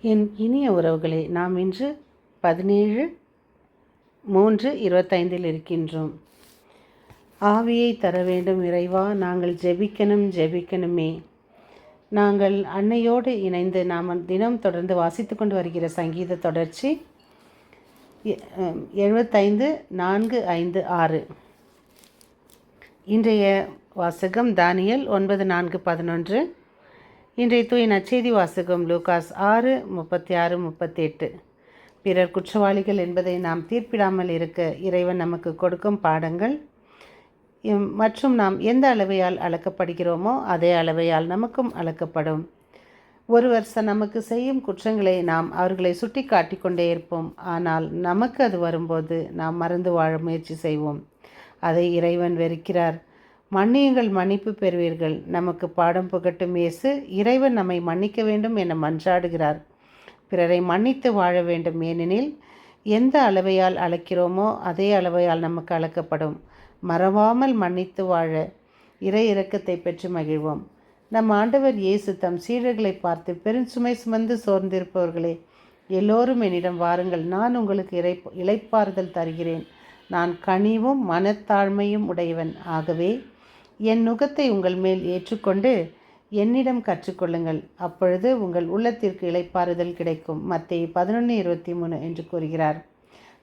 என் இனிய உறவுகளே, நாம் இன்று 17/3/25 இருக்கின்றோம். ஆவியை தர வேண்டும் இறைவா, நாங்கள் ஜெபிக்கணுமே. நாங்கள் அன்னையோடு இணைந்து நாம் தினம் தொடர்ந்து வாசித்து கொண்டு வருகிற சங்கீத தொடர்ச்சி 75:4-5-6. இன்றைய வாசகம் தானியேல் 9:4-11. இன்றைய தூய நற்செய்தி வாசகம் லூகாஸ் 6:36-38. பிறர் குற்றவாளிகள் என்பதை நாம் தீர்ப்பிடாமல் இருக்க இறைவன் நமக்கு கொடுக்கும் பாடங்கள் மற்றும் நாம் எந்த அளவையால் அளக்கப்படுகிறோமோ அதே அளவையால் நமக்கும் அளக்கப்படும். ஒருவர் நமக்கு செய்யும் குற்றங்களை நாம் அவர்களை சுட்டி காட்டிக்கொண்டே இருப்போம். ஆனால் நமக்கு அது வரும்போது நாம் மறந்து வாழ முயற்சி செய்வோம். அதை இறைவன் வெறுக்கிறார். மன்னியுங்கள், மன்னிப்பு பெறுவீர்கள். நமக்கு பாடம் புகட்டும் இயேசு இறைவன் நம்மை மன்னிக்க வேண்டும் என மன்றாடுகிறார். பிறரை மன்னித்து வாழ வேண்டும். ஏனெனில் எந்த அளவையால் அளக்கிறோமோ அதே அளவையால் நமக்கு அளக்கப்படும். மறவாமல் மன்னித்து வாழ இறை இரக்கத்தை பெற்று மகிழ்வோம். நம் ஆண்டவர் இயேசு தம் சீடர்களை பார்த்து, பெருஞ்சுமை சுமந்து சோர்ந்திருப்பவர்களே, எல்லோரும் என்னிடம் வாருங்கள், நான் உங்களுக்கு இளைப்பாறுதல் தருகிறேன். நான் கனிவும் மனத்தாழ்மையும் உடையவன். ஆகவே என் நுகத்தை உங்கள் மேல் ஏற்றுக்கொண்டு என்னிடம் கற்றுக்கொள்ளுங்கள். அப்பொழுது உங்கள் உள்ளத்திற்கு இளைப்பாறுதல் கிடைக்கும். மத்தேயு 11:23 என்று கூறுகிறார்.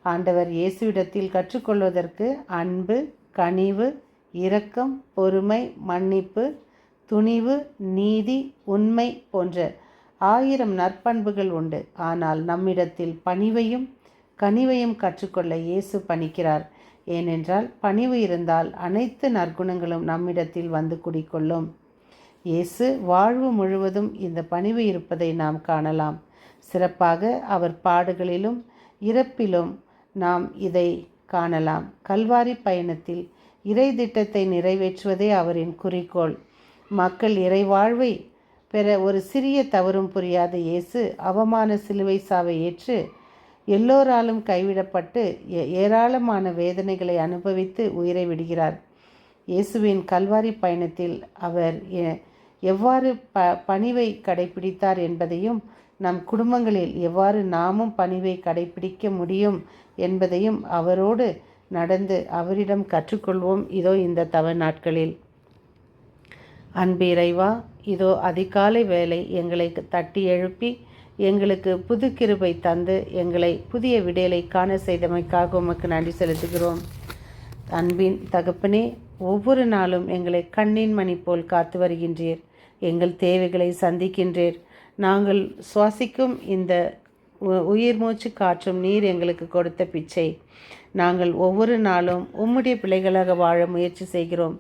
ஆண்டவர் இயேசுவிடத்தில் கற்றுக்கொள்வதற்கு அன்பு, கனிவு, இரக்கம், பொறுமை, மன்னிப்பு, துணிவு, நீதி, உண்மை போன்ற 1000 நற்பண்புகள் உண்டு. ஆனால் நம்மிடத்தில் பணிவையும் கனிவையும் கற்றுக்கொள்ள இயேசு பணிக்கிறார். ஏனென்றால் பணிவு இருந்தால் அனைத்து நற்குணங்களும் நம்மிடத்தில் வந்து குடிக்கொள்ளும். இயேசு வாழ்வு முழுவதும் இந்த பணிவு இருப்பதை நாம் காணலாம். சிறப்பாக அவர் பாடுகளிலும் இறப்பிலும் நாம் இதை காணலாம். கல்வாரி பயணத்தில் இறை திட்டத்தை நிறைவேற்றுவதே அவரின் குறிக்கோள். மக்கள் இறை வாழ்வை பெற ஒரு சிறிய தவறும் புரியாத இயேசு அவமான சிலுவை சாவை ஏற்று எல்லோராலும் கைவிடப்பட்டு ஏராளமான வேதனைகளை அனுபவித்து உயிரை விடுகிறார். இயேசுவின் கல்வாரி பயணத்தில் அவர் எவ்வாறு பணிவை கடைபிடித்தார் என்பதையும், நம் குடும்பங்களில் எவ்வாறு நாமும் பணிவை கடைபிடிக்க முடியும் என்பதையும் அவரோடு நடந்து அவரிடம் கற்றுக்கொள்வோம். இதோ இந்த தவ நாட்களில். அன்பு இறைவா, இதோ அதிகாலை வேளை எங்களை தட்டி எழுப்பி எங்களுக்கு புது கிருபை தந்து எங்களை புதிய விடியலை காண செய்தமைக்காக உமக்கு நன்றி செலுத்துகிறோம். அன்பின் தகப்பனே, ஒவ்வொரு நாளும் எங்களை கண்ணின் மணி போல் காத்து வருகின்றீர். எங்கள் தேவைகளை சந்திக்கின்றீர். நாங்கள் சுவாசிக்கும் இந்த உயிர் மூச்சு காற்றும் நீர் எங்களுக்கு கொடுத்த பிச்சை. நாங்கள் ஒவ்வொரு நாளும் உம்முடைய பிள்ளைகளாக வாழ முயற்சி செய்கிறோம்.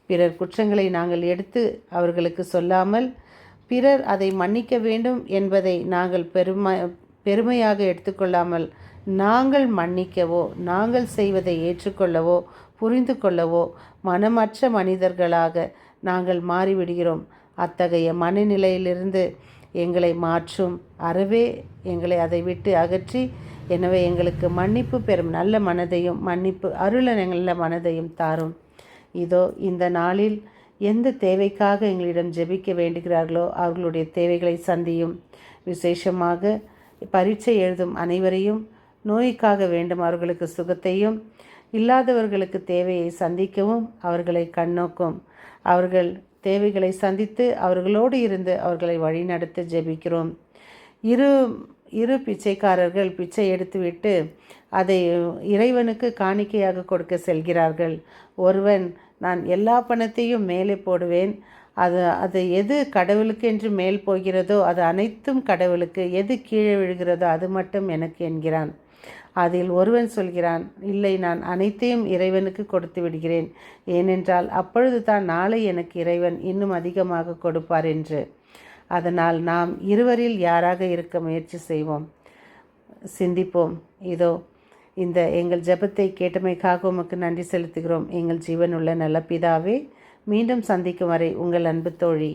பிறர் குற்றங்களை நாங்கள் எடுத்து அவர்களுக்கு சொல்லாமல், பிறர் அதை மன்னிக்க வேண்டும் என்பதை நாங்கள் பெருமையாக எடுத்துக்கொள்ளாமல், நாங்கள் மன்னிக்கவோ நாங்கள் செய்வதை ஏற்றுக்கொள்ளவோ புரிந்து கொள்ளவோ மனமற்ற மனிதர்களாக நாங்கள் மாறிவிடுகிறோம். அத்தகைய மனநிலையிலிருந்து எங்களை மாற்றும். அறவே எங்களை அதை விட்டு அகற்றி, எனவே எங்களுக்கு மன்னிப்பு பெறும் நல்ல மனதையும் மன்னிப்பு அருள நல்ல மனதையும் தாரும். இதோ இந்த நாளில் எந்த தேவைக்காக எங்களிடம் ஜெபிக்க வேண்டுகிறார்களோ அவர்களுடைய தேவைகளை சந்தியும். விசேஷமாக பரீட்சை எழுதும் அனைவரையும், நோய்க்காக வேண்டும் அவர்களுக்கு சுகத்தையும், இல்லாதவர்களுக்கு தேவையை சந்திக்கவும் அவர்களை கண்ணோக்கும். அவர்கள் தேவைகளை சந்தித்து அவர்களோடு இருந்து அவர்களை வழிநடத்த ஜெபிக்கிறோம். இரு பிச்சைக்காரர்கள் பிச்சை எடுத்துவிட்டு அதை இறைவனுக்கு காணிக்கையாக கொடுக்க செல்கிறார்கள். ஒருவன், நான் எல்லா பணத்தையும் மேலே போடுவேன், அது எது கடவுளுக்கு என்று மேல் போகிறதோ அது அனைத்தும் கடவுளுக்கு, எது கீழே விழுகிறதோ அது மட்டும் எனக்கு என்கிறான். அதில் ஒருவன் சொல்கிறான், இல்லை, நான் அனைத்தையும் இறைவனுக்கு கொடுத்து விடுகிறேன். ஏனென்றால் அப்பொழுது தான் நாளை எனக்கு இறைவன் இன்னும் அதிகமாக கொடுப்பார் என்று. அதனால் நாம் இருவரில் யாராக இருக்க முயற்சி செய்வோம், சிந்திப்போம். இதோ இந்த எங்கள் ஜெபத்தை கேட்டமைக்காக உமக்கு நன்றி செலுத்துகிறோம். எங்கள் ஜீவனுள்ள நல்ல பிதாவே, மீண்டும் சந்திக்கும் வரை உங்கள் அன்பு தோழி.